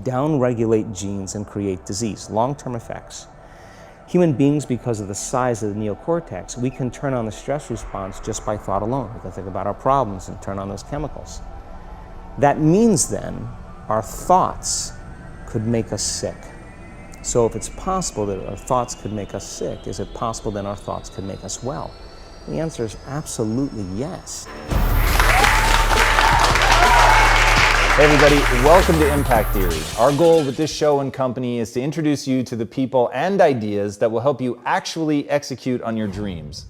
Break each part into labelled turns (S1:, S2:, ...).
S1: downregulate genes and create disease, long-term effects. Human beings, because of the size of the neocortex, we can turn on the stress response just by thought alone. We can think about our problems and turn on those chemicals. That means then our thoughts could make us sick. So if it's possible that our thoughts could make us sick, is it possible then our thoughts could make us well? The answer is absolutely yes.
S2: Hey everybody, welcome to Impact Theory. Our goal with this show and company is to introduce you to the people and ideas that will help you actually execute on your dreams.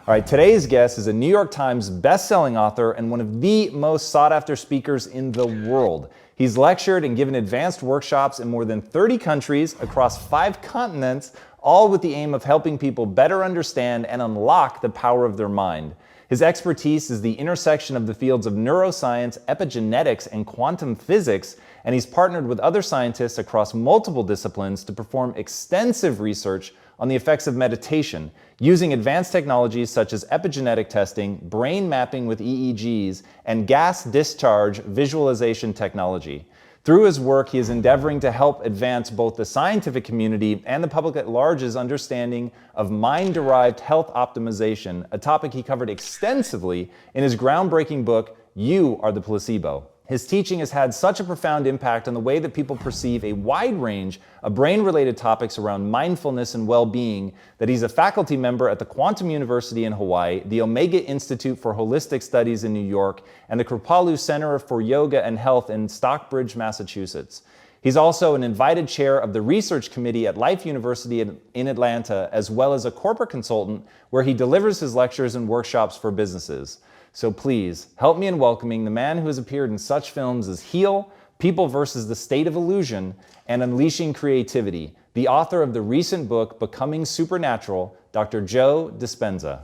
S2: All right, today's guest is a New York Times best-selling author and one of the most sought-after speakers in the world. He's lectured and given advanced workshops in more than 30 countries across 5 continents, all with the aim of helping people better understand and unlock the power of their mind. His expertise is the intersection of the fields of neuroscience, epigenetics, and quantum physics, and he's partnered with other scientists across multiple disciplines to perform extensive research on the effects of meditation, using advanced technologies such as epigenetic testing, brain mapping with EEGs, and gas discharge visualization technology. Through his work, he is endeavoring to help advance both the scientific community and the public at large's understanding of mind-derived health optimization, a topic he covered extensively in his groundbreaking book, You Are the Placebo. His teaching has had such a profound impact on the way that people perceive a wide range of brain-related topics around mindfulness and well-being that he's a faculty member at the Quantum University in Hawaii, the Omega Institute for Holistic Studies in New York, and the Kripalu Center for Yoga and Health in Stockbridge, Massachusetts. He's also an invited chair of the research committee at Life University in Atlanta, as well as a corporate consultant where he delivers his lectures and workshops for businesses. So please, help me in welcoming the man who has appeared in such films as Heal, People vs. the State of Illusion, and Unleashing Creativity, the author of the recent book, Becoming Supernatural, Dr. Joe Dispenza.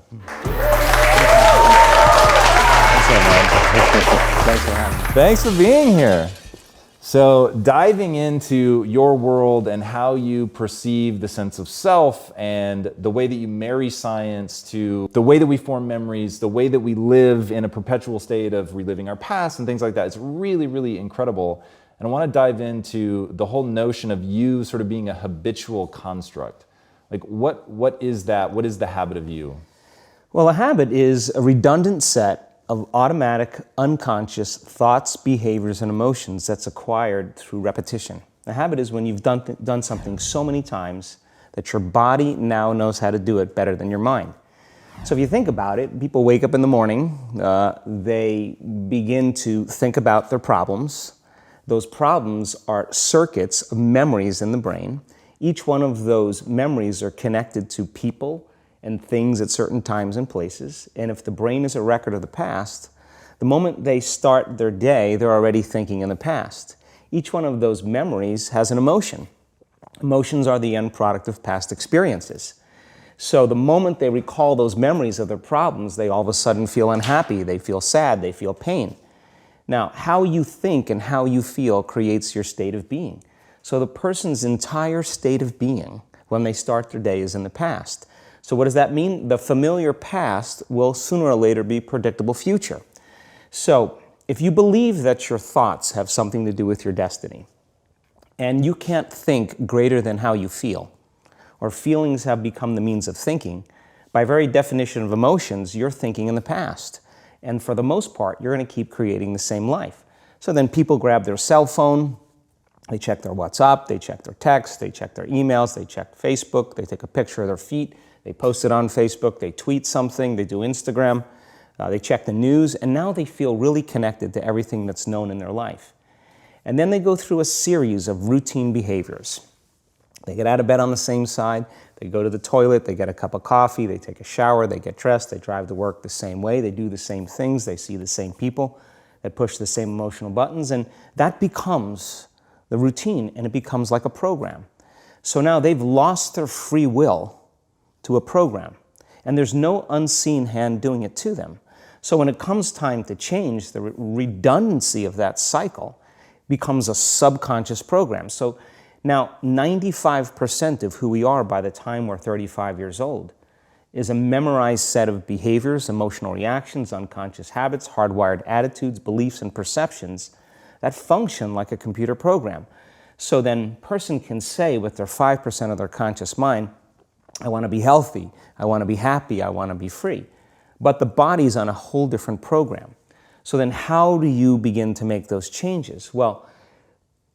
S1: Thanks for having me.
S2: Thanks for being here. So diving into your world and how you perceive the sense of self and the way that you marry science to the way that we form memories, the way that we live in a perpetual state of reliving our past and things like that. It's really, really incredible. And I want to dive into the whole notion of you sort of being a habitual construct. Like what is that? What is the habit of you?
S1: Well, a habit is a redundant set of automatic, unconscious thoughts, behaviors, and emotions that's acquired through repetition. A habit is when you've done something so many times that your body now knows how to do it better than your mind. So if you think about it, people wake up in the morning, they begin to think about their problems. Those problems are circuits of memories in the brain. Each one of those memories are connected to people and things at certain times and places. And if the brain is a record of the past, the moment they start their day, they're already thinking in the past. Each one of those memories has an emotion. Emotions are the end product of past experiences. So the moment they recall those memories of their problems, they all of a sudden feel unhappy, they feel sad, they feel pain. Now, how you think and how you feel creates your state of being. So the person's entire state of being when they start their day is in the past. So what does that mean? The familiar past will sooner or later be predictable future. So if you believe that your thoughts have something to do with your destiny, and you can't think greater than how you feel, or feelings have become the means of thinking, by very definition of emotions, you're thinking in the past. And for the most part, you're going to keep creating the same life. So then people grab their cell phone, they check their WhatsApp, they check their text, they check their emails, they check Facebook, they take a picture of their feet, they post it on Facebook, they tweet something, they do Instagram, they check the news, and now they feel really connected to everything that's known in their life. And then they go through a series of routine behaviors. They get out of bed on the same side, they go to the toilet, they get a cup of coffee, they take a shower, they get dressed, they drive to work the same way, they do the same things, they see the same people, they push the same emotional buttons, and that becomes the routine, and it becomes like a program. So now they've lost their free will to a program, and there's no unseen hand doing it to them. So when it comes time to change, the redundancy of that cycle becomes a subconscious program. So now 95% of who we are by the time we're 35 years old is a memorized set of behaviors, emotional reactions, unconscious habits, hardwired attitudes, beliefs, and perceptions that function like a computer program. So then person can say with their 5% of their conscious mind, I want to be healthy, I want to be happy, I want to be free. But the body's on a whole different program. So then how do you begin to make those changes? Well,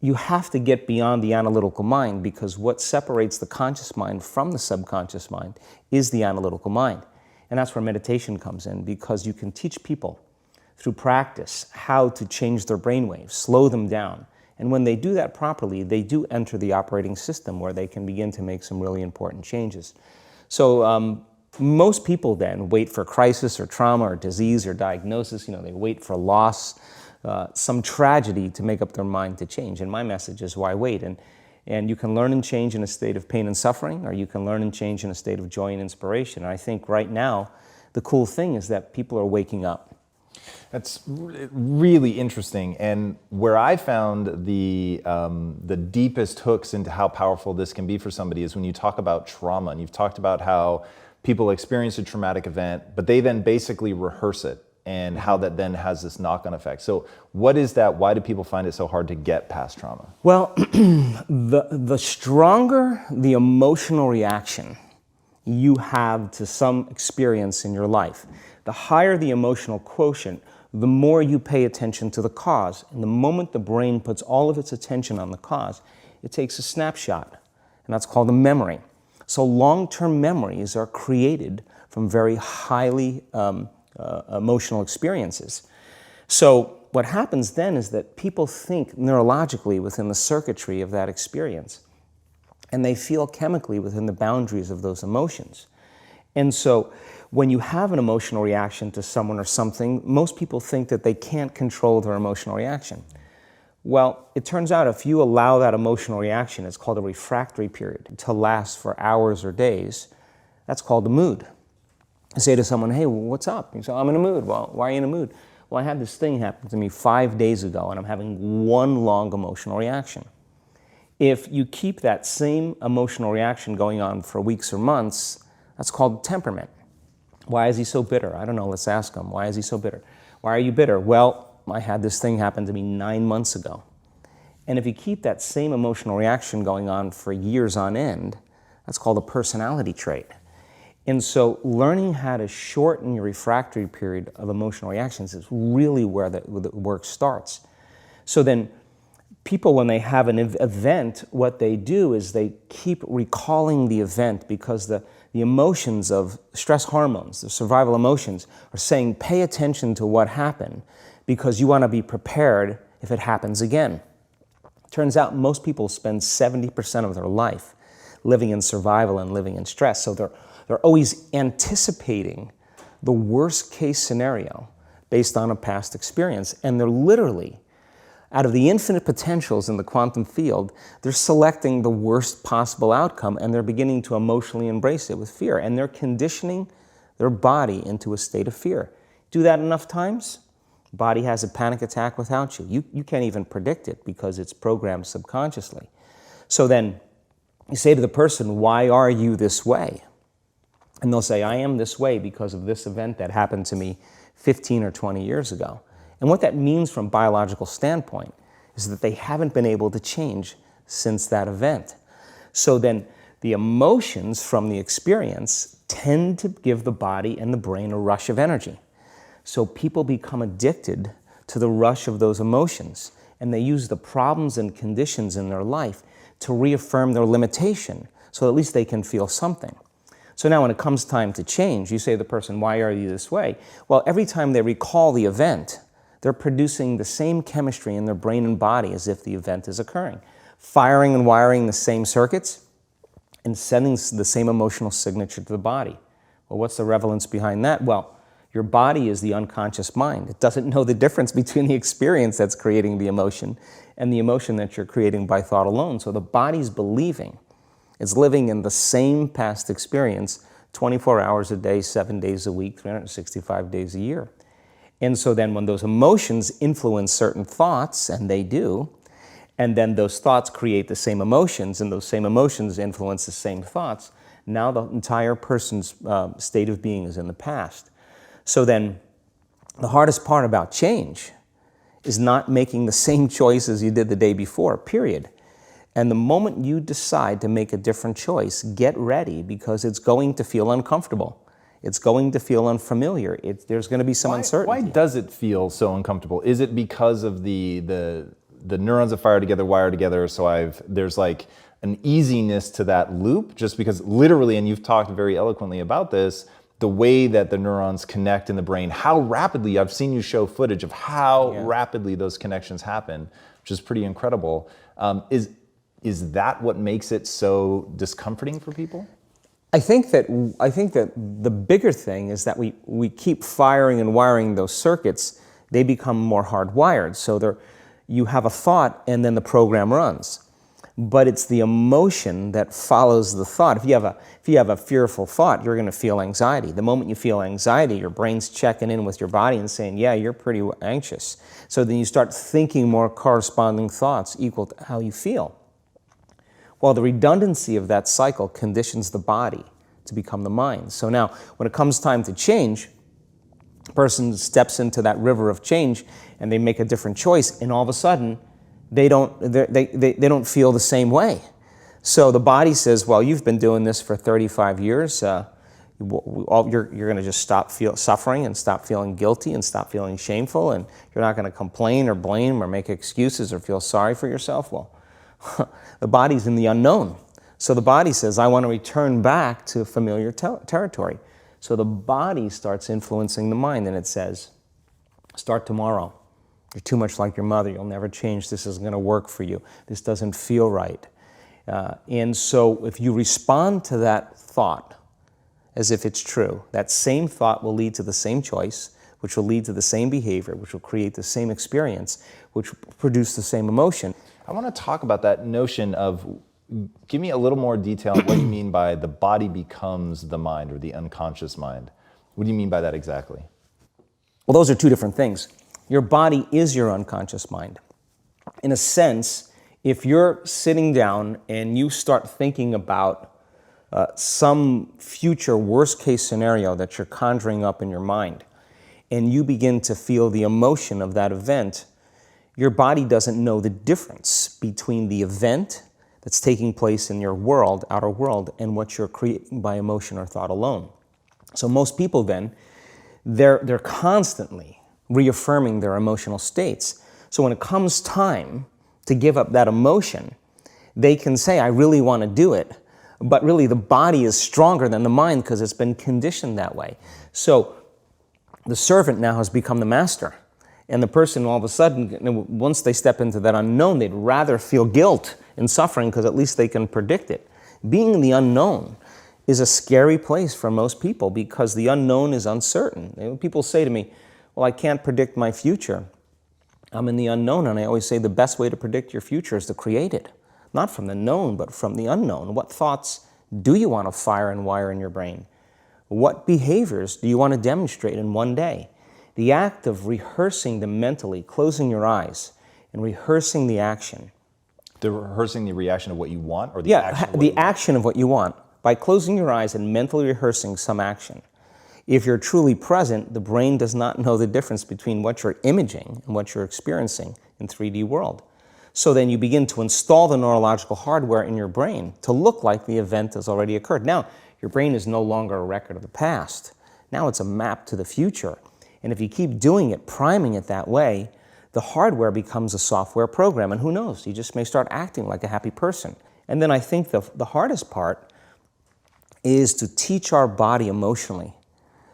S1: you have to get beyond the analytical mind, because what separates the conscious mind from the subconscious mind is the analytical mind. And that's where meditation comes in, because you can teach people through practice how to change their brainwaves, slow them down. And when they do that properly, they do enter the operating system where they can begin to make some really important changes. So most people then wait for crisis or trauma or disease or diagnosis. They wait for loss, some tragedy to make up their mind to change. And my message is, why wait? And you can learn and change in a state of pain and suffering, or you can learn and change in a state of joy and inspiration. And I think right now, the cool thing is that people are waking up.
S2: That's really interesting. And where I found the deepest hooks into how powerful this can be for somebody is when you talk about trauma. And you've talked about how people experience a traumatic event, but they then basically rehearse it, and how that then has this knock-on effect. So what is that? Why do people find it so hard to get past trauma?
S1: Well, the stronger the emotional reaction you have to some experience in your life, the higher the emotional quotient, the more you pay attention to the cause. And the moment the brain puts all of its attention on the cause, it takes a snapshot, and that's called a memory. So long-term memories are created from very highly emotional experiences. So what happens then is that people think neurologically within the circuitry of that experience, and they feel chemically within the boundaries of those emotions. And so when you have an emotional reaction to someone or something, most people think that they can't control their emotional reaction. Well, it turns out if you allow that emotional reaction, it's called a refractory period, to last for hours or days, that's called a mood. I say to someone, hey, what's up? You say, I'm in a mood. Well, why are you in a mood? Well, I had this thing happen to me 5 days ago, and I'm having one long emotional reaction. If you keep that same emotional reaction going on for weeks or months, that's called temperament. Why is he so bitter? I don't know, let's ask him. Why is he so bitter? Why are you bitter? Well, I had this thing happen to me 9 months ago. And if you keep that same emotional reaction going on for years on end, that's called a personality trait. And so learning how to shorten your refractory period of emotional reactions is really where the work starts. So then people, when they have an event, what they do is they keep recalling the event, because the emotions of stress hormones, the survival emotions, are saying, pay attention to what happened, because you want to be prepared if it happens again. Turns out most people spend 70% of their life living in survival and living in stress. So they're always anticipating the worst case scenario based on a past experience. And they're literally, out of the infinite potentials in the quantum field, they're selecting the worst possible outcome, and they're beginning to emotionally embrace it with fear. And they're conditioning their body into a state of fear. Do that enough times, body has a panic attack without you. You can't even predict it because it's programmed subconsciously. So then you say to the person, why are you this way? And they'll say, I am this way because of this event that happened to me 15 or 20 years ago. And what that means from a biological standpoint is that they haven't been able to change since that event. So then the emotions from the experience tend to give the body and the brain a rush of energy. So people become addicted to the rush of those emotions, and they use the problems and conditions in their life to reaffirm their limitation, so at least they can feel something. So now when it comes time to change, you say to the person, why are you this way? Well, every time they recall the event, they're producing the same chemistry in their brain and body as if the event is occurring, firing and wiring the same circuits and sending the same emotional signature to the body. Well, what's the relevance behind that? Well, your body is the unconscious mind. It doesn't know the difference between the experience that's creating the emotion and the emotion that you're creating by thought alone. So the body's believing it's living in the same past experience 24 hours a day, 7 days a week, 365 days a year. And so then when those emotions influence certain thoughts, and they do, and then those thoughts create the same emotions, and those same emotions influence the same thoughts, now the entire person's state of being is in the past. So then the hardest part about change is not making the same choices you did the day before, period. And the moment you decide to make a different choice, get ready, because it's going to feel uncomfortable. It's going to feel unfamiliar. There's going to be some uncertainty.
S2: Why does it feel so uncomfortable? Is it because of the neurons that fire together wire together? So there's like an easiness to that loop, just because literally, and you've talked very eloquently about this, the way that the neurons connect in the brain, how rapidly, I've seen you show footage of how rapidly those connections happen, which is pretty incredible. Is that what makes it so discomforting for people?
S1: I think that the bigger thing is that we keep firing and wiring those circuits. They become more hardwired. So you have a thought and then the program runs. But it's the emotion that follows the thought. If you have a fearful thought, you're going to feel anxiety. The moment you feel anxiety, your brain's checking in with your body and saying, yeah, you're pretty anxious. So then you start thinking more corresponding thoughts equal to how you feel. Well, the redundancy of that cycle conditions the body to become the mind. So now, when it comes time to change, a person steps into that river of change and they make a different choice, and all of a sudden, they don't feel the same way. So the body says, well, you've been doing this for 35 years. You're going to just stop suffering and stop feeling guilty and stop feeling shameful, and you're not going to complain or blame or make excuses or feel sorry for yourself. Well, the body's in the unknown. So the body says, I want to return back to familiar territory. So the body starts influencing the mind, and it says, start tomorrow. You're too much like your mother. You'll never change. This isn't going to work for you. This doesn't feel right. And so if you respond to that thought as if it's true, that same thought will lead to the same choice, which will lead to the same behavior, which will create the same experience, which will produce the same emotion.
S2: I want to talk about that notion of, give me a little more detail on what you mean by the body becomes the mind or the unconscious mind. What do you mean by that exactly?
S1: Well, those are two different things. Your body is your unconscious mind. In a sense, if you're sitting down and you start thinking about some future worst-case scenario that you're conjuring up in your mind, and you begin to feel the emotion of that event, your body doesn't know the difference between the event that's taking place in your world, outer world, and what you're creating by emotion or thought alone. So most people then, they're constantly reaffirming their emotional states. So when it comes time to give up that emotion, they can say, I really want to do it, but really the body is stronger than the mind because it's been conditioned that way. So the servant now has become the master. And the person all of a sudden, once they step into that unknown, they'd rather feel guilt and suffering because at least they can predict it. Being in the unknown is a scary place for most people because the unknown is uncertain. People say to me, well, I can't predict my future. I'm in the unknown, and I always say the best way to predict your future is to create it. Not from the known, but from the unknown. What thoughts do you want to fire and wire in your brain? What behaviors do you want to demonstrate in one day? The act of rehearsing them mentally, closing your eyes, and rehearsing the action.
S2: Rehearsing the reaction of what you want, or
S1: the action of what you want. By closing your eyes and mentally rehearsing some action. If you're truly present, the brain does not know the difference between what you're imaging and what you're experiencing in 3D world. So then you begin to install the neurological hardware in your brain to look like the event has already occurred. Now, your brain is no longer a record of the past. Now it's a map to the future. And if you keep doing it, priming it that way, the hardware becomes a software program. And who knows, you just may start acting like a happy person. And then I think the hardest part is to teach our body emotionally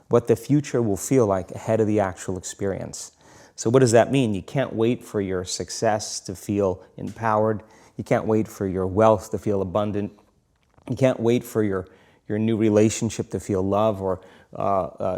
S1: what the future will feel like ahead of the actual experience. So what does that mean? You can't wait for your success to feel empowered. You can't wait for your wealth to feel abundant. You can't wait for your new relationship to feel love or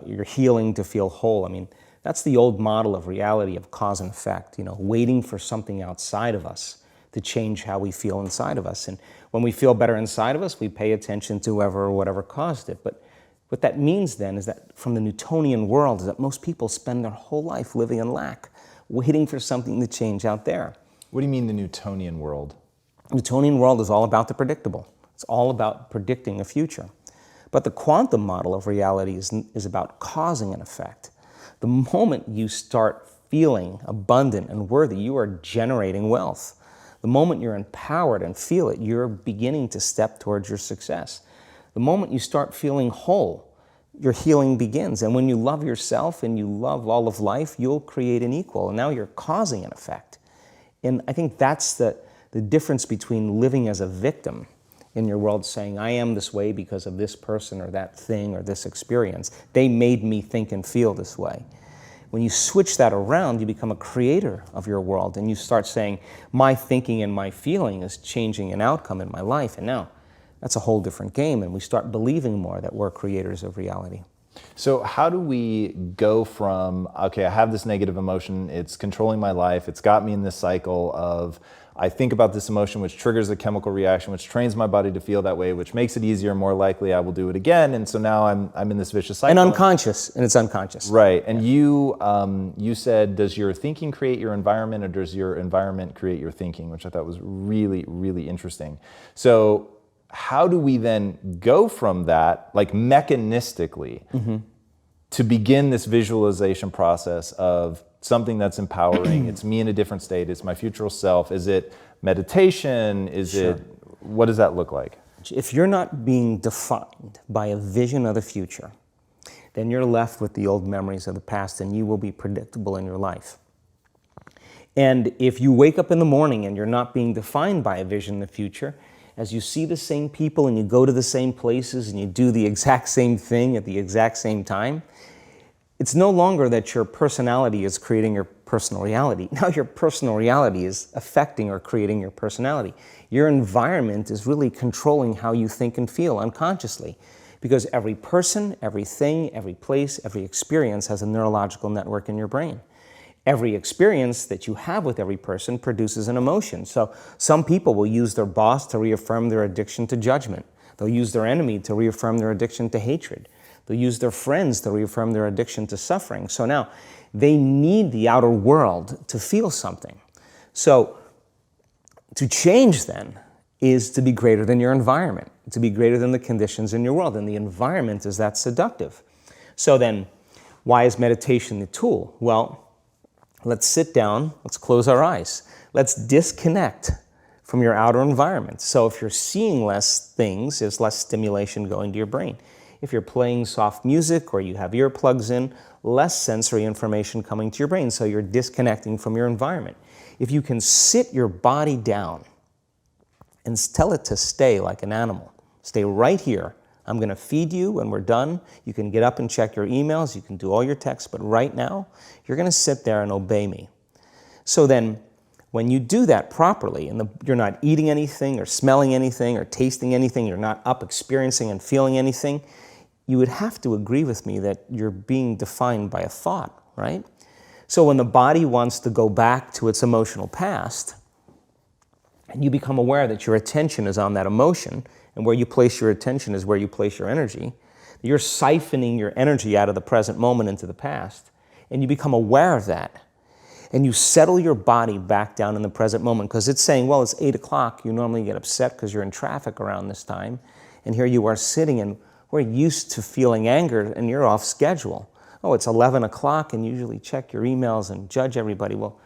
S1: your healing to feel whole. I mean, that's the old model of reality of cause and effect, waiting for something outside of us to change how we feel inside of us. And when we feel better inside of us, we pay attention to whoever or whatever caused it. But what that means then is that from the Newtonian world is that most people spend their whole life living in lack, waiting for something to change out there.
S2: What do you mean the Newtonian world?
S1: Newtonian world is all about the predictable. It's all about predicting a future. But the quantum model of reality is about causing an effect. The moment you start feeling abundant and worthy, you are generating wealth. The moment you're empowered and feel it, you're beginning to step towards your success. The moment you start feeling whole, your healing begins. And when you love yourself and you love all of life, you'll create an equal. And now you're causing an effect. And I think that's the difference between living as a victim in your world, saying, I am this way because of this person or that thing or this experience. They made me think and feel this way. When you switch that around, you become a creator of your world, and you start saying, my thinking and my feeling is changing an outcome in my life. And now that's a whole different game, and we start believing more that we're creators of reality.
S2: So how do we go from, okay, I have this negative emotion, it's controlling my life, it's got me in this cycle of, I think about this emotion, which triggers a chemical reaction, which trains my body to feel that way, which makes it easier, more likely I will do it again. And so now I'm in this vicious cycle.
S1: And unconscious, and it's unconscious.
S2: Right. And you said, does your thinking create your environment, or does your environment create your thinking, which I thought was really, really interesting. So how do we then go from that, like mechanistically, to begin this visualization process of something that's empowering? It's me in a different state. It's my future self. Is it meditation? What does that look like?
S1: If you're not being defined by a vision of the future, then you're left with the old memories of the past, and you will be predictable in your life. And if you wake up in the morning and you're not being defined by a vision in the future, as you see the same people and you go to the same places and you do the exact same thing at the exact same time, it's no longer that your personality is creating your personal reality. Now your personal reality is affecting or creating your personality. Your environment is really controlling how you think and feel unconsciously, because every person, everything, every place, every experience has a neurological network in your brain. Every experience that you have with every person produces an emotion. So some people will use their boss to reaffirm their addiction to judgment. They'll use their enemy to reaffirm their addiction to hatred. They'll use their friends to reaffirm their addiction to suffering. So now they need the outer world to feel something. So to change then is to be greater than your environment, to be greater than the conditions in your world. And the environment is that seductive. So then why is meditation the tool? Well, let's sit down, let's close our eyes. Let's disconnect from your outer environment. So if you're seeing less things, there's less stimulation going to your brain. If you're playing soft music or you have earplugs in, less sensory information coming to your brain, so you're disconnecting from your environment. If you can sit your body down and tell it to stay like an animal, stay right here. I'm going to feed you when we're done. You can get up and check your emails. You can do all your texts. But right now, you're going to sit there and obey me. So then, when you do that properly, and you're not eating anything or smelling anything or tasting anything, you're not up experiencing and feeling anything, you would have to agree with me that you're being defined by a thought, right? So when the body wants to go back to its emotional past, and you become aware that your attention is on that emotion, and where you place your attention is where you place your energy. You're siphoning your energy out of the present moment into the past, and you become aware of that. And you settle your body back down in the present moment, because it's saying, well, it's 8 o'clock. You normally get upset because you're in traffic around this time, and here you are sitting, and we're used to feeling anger, and you're off schedule. Oh, it's 11 o'clock, and you usually check your emails and judge everybody. Well,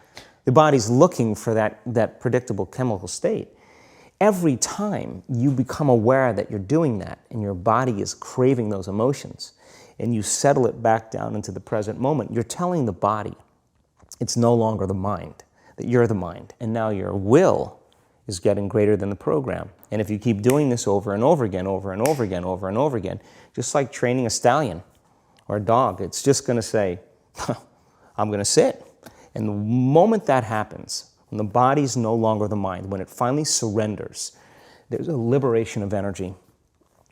S1: the body's looking for that predictable chemical state. Every time you become aware that you're doing that and your body is craving those emotions and you settle it back down into the present moment, you're telling the body it's no longer the mind, that you're the mind. And now your will is getting greater than the program. And if you keep doing this over and over again, over and over again, over and over again, just like training a stallion or a dog, it's just going to say, I'm going to sit. And the moment that happens, when the body's no longer the mind, when it finally surrenders, there's a liberation of energy.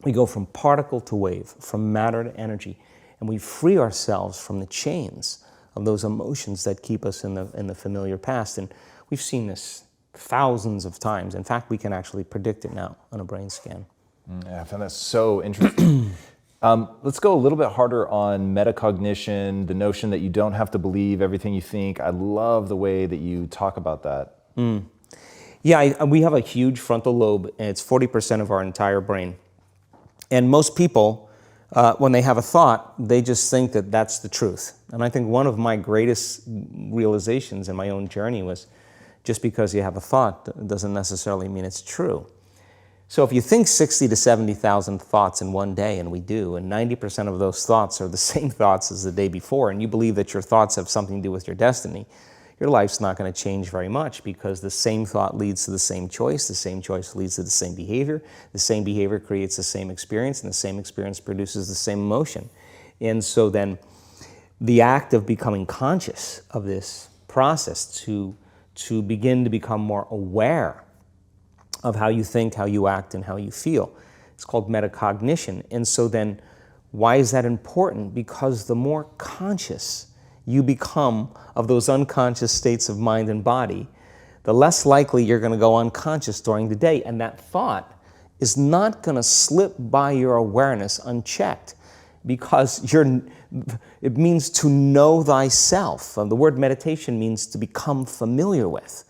S1: We go from particle to wave, from matter to energy, and we free ourselves from the chains of those emotions that keep us in the familiar past. And we've seen this thousands of times. In fact, we can actually predict it now on a brain scan.
S2: Yeah, I found that so interesting. Let's go a little bit harder on metacognition, the notion that you don't have to believe everything you think. I love the way that you talk about that.
S1: Yeah, we have a huge frontal lobe, and it's 40% of our entire brain. And most people, when they have a thought, they just think that that's the truth. And I think one of my greatest realizations in my own journey was, Just because you have a thought doesn't necessarily mean it's true. So if you think 60 to 70,000 thoughts in one day, and we do, and 90% of those thoughts are the same thoughts as the day before, and you believe that your thoughts have something to do with your destiny, your life's not going to change very much, because the same thought leads to the same choice leads to the same behavior creates the same experience, and the same experience produces the same emotion. And so then the act of becoming conscious of this process, to begin to become more aware of how you think, how you act, and how you feel, it's called metacognition. And so then, why is that important? Because the more conscious you become of those unconscious states of mind and body, the less likely you're going to go unconscious during the day. And that thought is not going to slip by your awareness unchecked, because it means to know thyself. The word meditation means to become familiar with.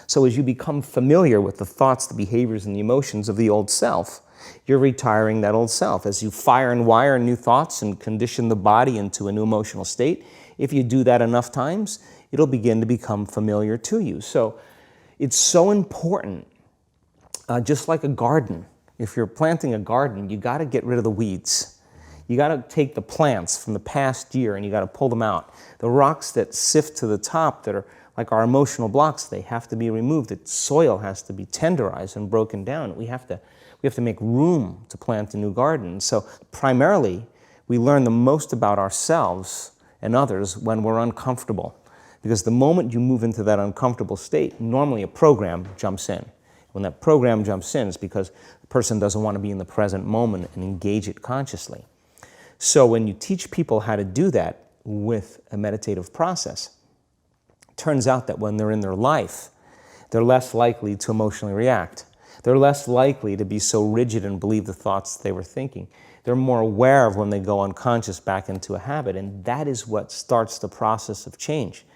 S1: So as you become familiar with the thoughts, the behaviors, and the emotions of the old self, you're retiring that old self. As you fire and wire new thoughts and condition the body into a new emotional state, if you do that enough times, it'll begin to become familiar to you. So it's so important, just like a garden. If you're planting a garden, you got to get rid of the weeds. You got to take the plants from the past year and you got to pull them out. The rocks that sift to the top, that are like our emotional blocks, they have to be removed. The soil has to be tenderized and broken down. We have to make room to plant a new garden. So primarily, we learn the most about ourselves and others when we're uncomfortable. Because the moment you move into that uncomfortable state, normally a program jumps in. When that program jumps in, it's because the person doesn't want to be in the present moment and engage it consciously. So when you teach people how to do that with a meditative process, it turns out that when they're in their life, they're less likely to emotionally react. They're less likely to be so rigid and believe the thoughts they were thinking. They're more aware of when they go unconscious back into a habit, and that is what starts the process of change.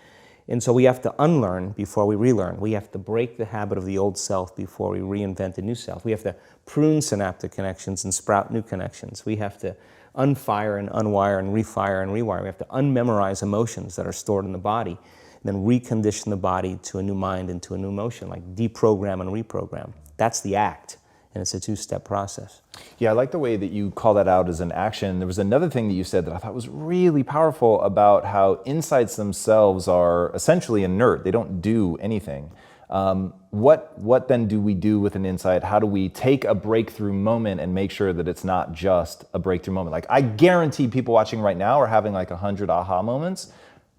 S1: And so we have to unlearn before we relearn. We have to break the habit of the old self before we reinvent a new self. We have to prune synaptic connections and sprout new connections. We have to unfire and unwire and refire and rewire. We have to unmemorize emotions that are stored in the body, and then recondition the body to a new mind and to a new emotion, like deprogram and reprogram. That's the act, and it's a two-step process.
S2: Yeah, I like the way that you call that out as an action. There was another thing that you said that I thought was really powerful about how insights themselves are essentially inert. They don't do anything. What then do we do with an insight? How do we take a breakthrough moment and make sure that it's not just a breakthrough moment? Like, I guarantee people watching right now are having like 100 aha moments.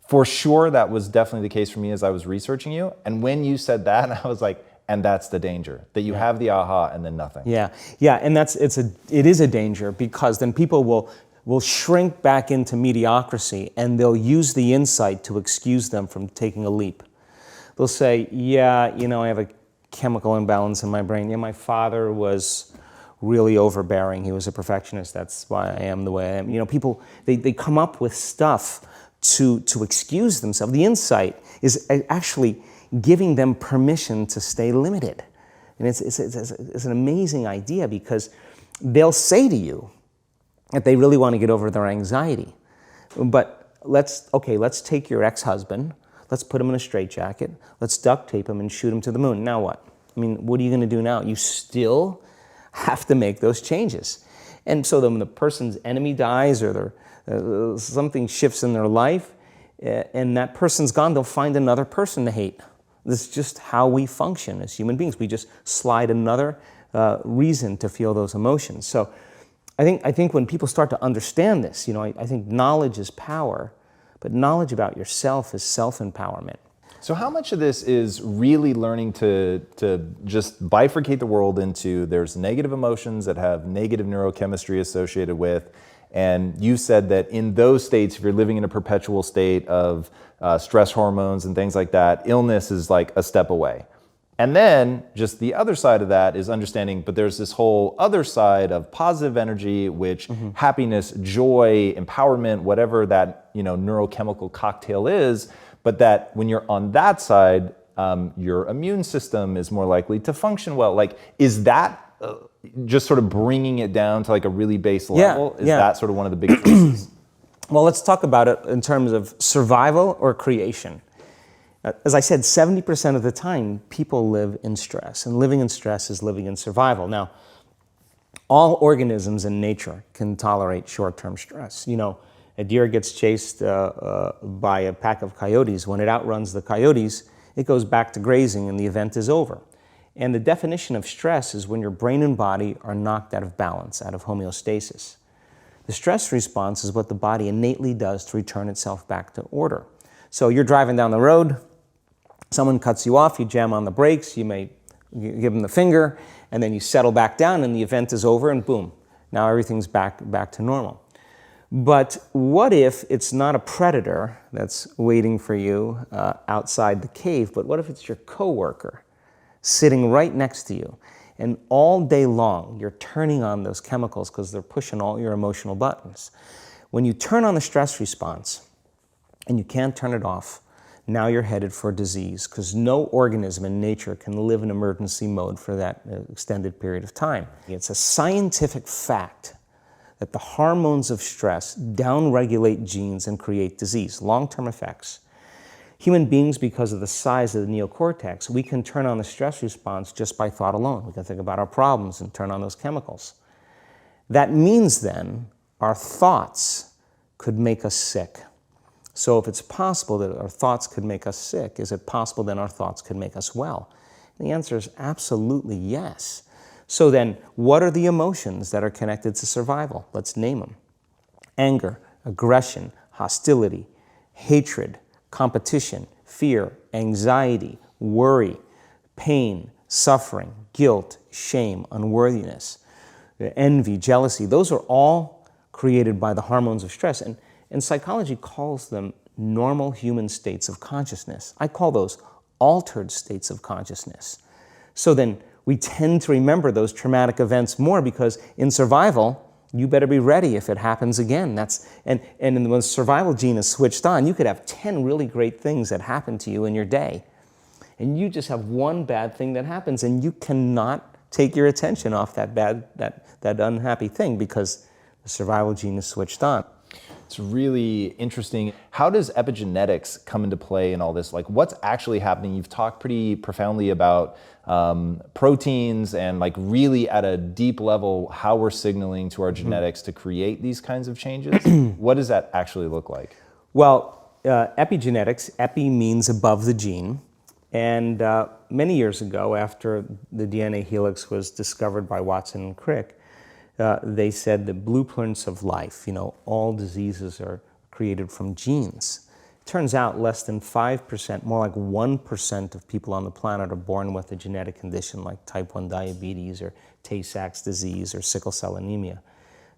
S2: For sure, that was definitely the case for me as I was researching you. And when you said that, I was like, and that's the danger, that you have the aha and then nothing.
S1: Yeah, and it is a danger, because then people will shrink back into mediocrity, and they'll use the insight to excuse them from taking a leap. They'll say, yeah, I have a chemical imbalance in my brain. Yeah, my father was really overbearing. He was a perfectionist. That's why I am the way I am. People, they come up with stuff to excuse themselves. The insight is actually giving them permission to stay limited. And it's an amazing idea, because they'll say to you that they really want to get over their anxiety. But let's take your ex-husband, let's put him in a straitjacket, let's duct tape him and shoot him to the moon. Now what? I mean, what are you going to do now? You still have to make those changes. And so then when the person's enemy dies, or something shifts in their life, and that person's gone, they'll find another person to hate. This is just how we function as human beings. We just slide another reason to feel those emotions. So I think when people start to understand this, I think knowledge is power, but knowledge about yourself is self-empowerment.
S2: So how much of this is really learning to just bifurcate the world into, there's negative emotions that have negative neurochemistry associated with, and you said that in those states, if you're living in a perpetual state of stress hormones and things like that, illness is like a step away. And then just the other side of that is understanding, but there's this whole other side of positive energy, which happiness, joy, empowerment, whatever that neurochemical cocktail is, but that when you're on that side, your immune system is more likely to function well. Like, is that just sort of bringing it down to like a really base level? Is that sort of one of the big pieces?
S1: Well, let's talk about it in terms of survival or creation. As I said, 70% of the time, people live in stress, and living in stress is living in survival. Now, all organisms in nature can tolerate short-term stress. You know, a deer gets chased by a pack of coyotes. When it outruns the coyotes, it goes back to grazing and the event is over. And the definition of stress is when your brain and body are knocked out of balance, out of homeostasis. The stress response is what the body innately does to return itself back to order. So you're driving down the road, someone cuts you off, you jam on the brakes, you may give them the finger, and then you settle back down and the event is over and boom, now everything's back to normal. But what if it's not a predator that's waiting for you outside the cave, but what if it's your coworker sitting right next to you? And all day long, you're turning on those chemicals because they're pushing all your emotional buttons. When you turn on the stress response and you can't turn it off, now you're headed for disease because no organism in nature can live in emergency mode for that extended period of time. It's a scientific fact that the hormones of stress downregulate genes and create disease, long-term effects. Human beings, because of the size of the neocortex, we can turn on the stress response just by thought alone. We can think about our problems and turn on those chemicals. That means then our thoughts could make us sick. So if it's possible that our thoughts could make us sick, is it possible then our thoughts could make us well? And the answer is absolutely yes. So then, what are the emotions that are connected to survival? Let's name them. Anger, aggression, hostility, hatred, competition, fear, anxiety, worry, pain, suffering, guilt, shame, unworthiness, envy, jealousy. Those are all created by the hormones of stress. And psychology calls them normal human states of consciousness. I call those altered states of consciousness. So then we tend to remember those traumatic events more because in survival, you better be ready if it happens again. And when the survival gene is switched on, you could have 10 really great things that happen to you in your day. And you just have one bad thing that happens and you cannot take your attention off that unhappy thing because the survival gene is switched on.
S2: It's really interesting. How does epigenetics come into play in all this? Like, what's actually happening? You've talked pretty profoundly about proteins and like really at a deep level how we're signaling to our genetics to create these kinds of changes. What does that actually look like?
S1: Well, epigenetics, epi means above the gene. And many years ago, after the DNA helix was discovered by Watson and Crick, they said the blueprints of life, all diseases are created from genes. It turns out less than 5%, more like 1% of people on the planet are born with a genetic condition like type 1 diabetes or Tay-Sachs disease or sickle cell anemia.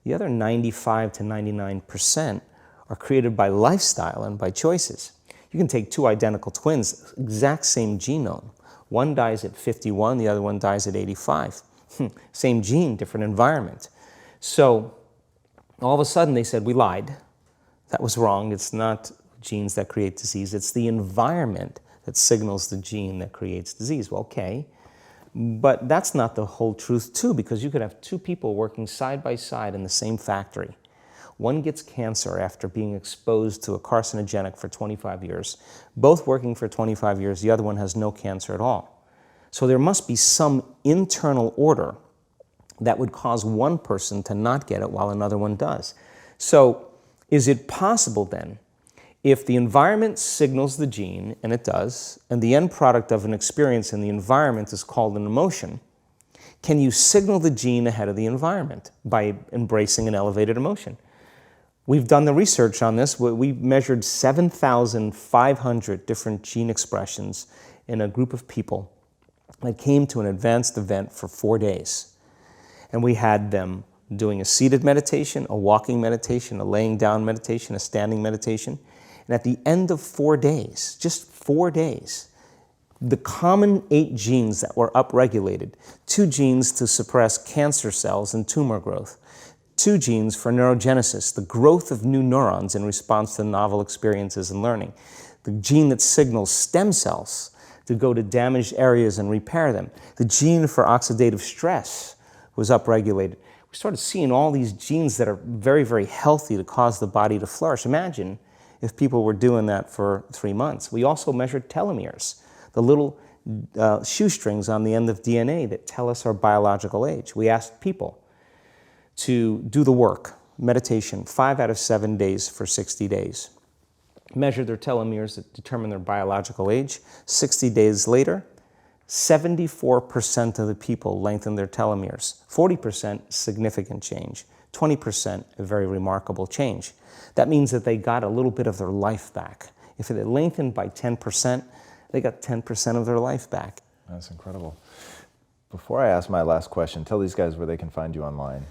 S1: The other 95 to 99% are created by lifestyle and by choices. You can take two identical twins, exact same genome. One dies at 51, the other one dies at 85. Same gene, different environment. So all of a sudden they said, we lied. That was wrong. It's not genes that create disease. It's the environment that signals the gene that creates disease. Well, okay. But that's not the whole truth too, because you could have two people working side by side in the same factory. One gets cancer after being exposed to a carcinogenic for 25 years. Both working for 25 years, the other one has no cancer at all. So there must be some internal order that would cause one person to not get it while another one does. So is it possible then, if the environment signals the gene, and it does, and the end product of an experience in the environment is called an emotion, can you signal the gene ahead of the environment by embracing an elevated emotion? We've done the research on this. We've measured 7,500 different gene expressions in a group of people that came to an advanced event for 4 days. And we had them doing a seated meditation, a walking meditation, a laying down meditation, a standing meditation. And at the end of 4 days, just 4 days, the common 8 genes that were upregulated, 2 genes to suppress cancer cells and tumor growth, 2 genes for neurogenesis, the growth of new neurons in response to novel experiences and learning, the gene that signals stem cells to go to damaged areas and repair them, the gene for oxidative stress was upregulated. We started seeing all these genes that are very, very healthy to cause the body to flourish. Imagine if people were doing that for 3 months. We also measured telomeres, the little shoestrings on the end of DNA that tell us our biological age. We asked people to do the work, meditation, 5 out of 7 days for 60 days. Measure their telomeres that determine their biological age. 60 days later, 74% of the people lengthened their telomeres. 40% significant change. 20% a very remarkable change. That means that they got a little bit of their life back. If it had lengthened by 10%, they got 10% of their life back.
S2: That's incredible. Before I ask my last question, tell these guys where they can find you online.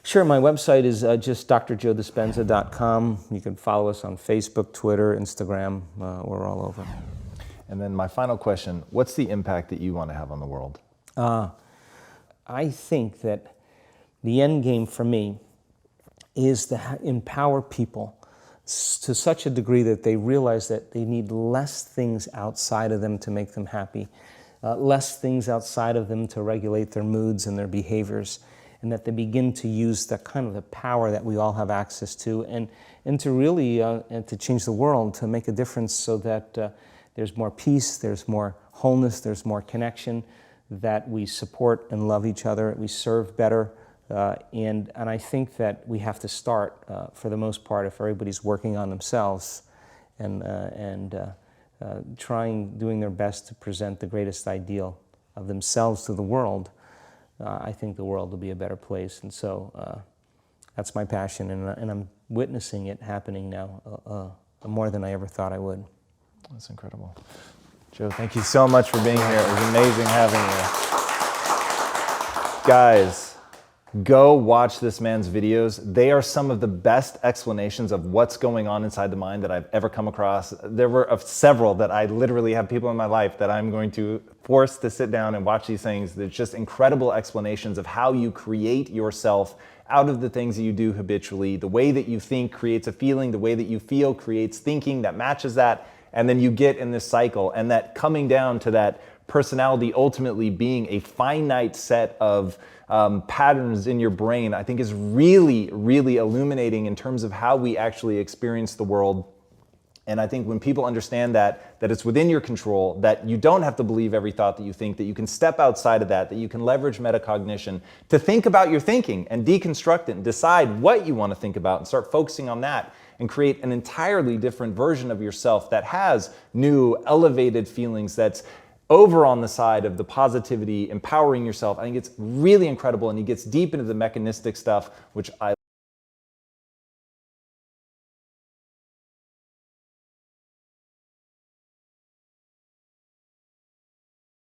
S1: Sure, my website is just drjoedispenza.com. You can follow us on Facebook, Twitter, Instagram. We're all over.
S2: And then my final question, what's the impact that you want to have on the world?
S1: I think that the end game for me is to empower people to such a degree that they realize that they need less things outside of them to make them happy, less things outside of them to regulate their moods and their behaviors, and that they begin to use the kind of the power that we all have access to, and to really and to change the world, to make a difference so that there's more peace, there's more wholeness, there's more connection, that we support and love each other, we serve better, and I think that we have to start, for the most part, if everybody's working on themselves and doing their best to present the greatest ideal of themselves to the world, I think the world will be a better place. And so that's my passion, and I'm witnessing it happening now more than I ever thought I would.
S2: That's incredible. Joe, thank you so much for being here. It was amazing having you. Guys, go watch this man's videos. They are some of the best explanations of what's going on inside the mind that I've ever come across. There were several that I literally have people in my life that I'm going to force to sit down and watch these things. There's just incredible explanations of how you create yourself out of the things that you do habitually. The way that you think creates a feeling. The way that you feel creates thinking that matches that. And then you get in this cycle, and that coming down to that personality ultimately being a finite set of patterns in your brain, I think is really, really illuminating in terms of how we actually experience the world. And I think when people understand that it's within your control, that you don't have to believe every thought that you think, that you can step outside of that you can leverage metacognition to think about your thinking and deconstruct it and decide what you want to think about and start focusing on that, and create an entirely different version of yourself that has new, elevated feelings, that's over on the side of the positivity, empowering yourself. I think it's really incredible, and he gets deep into the mechanistic stuff, which I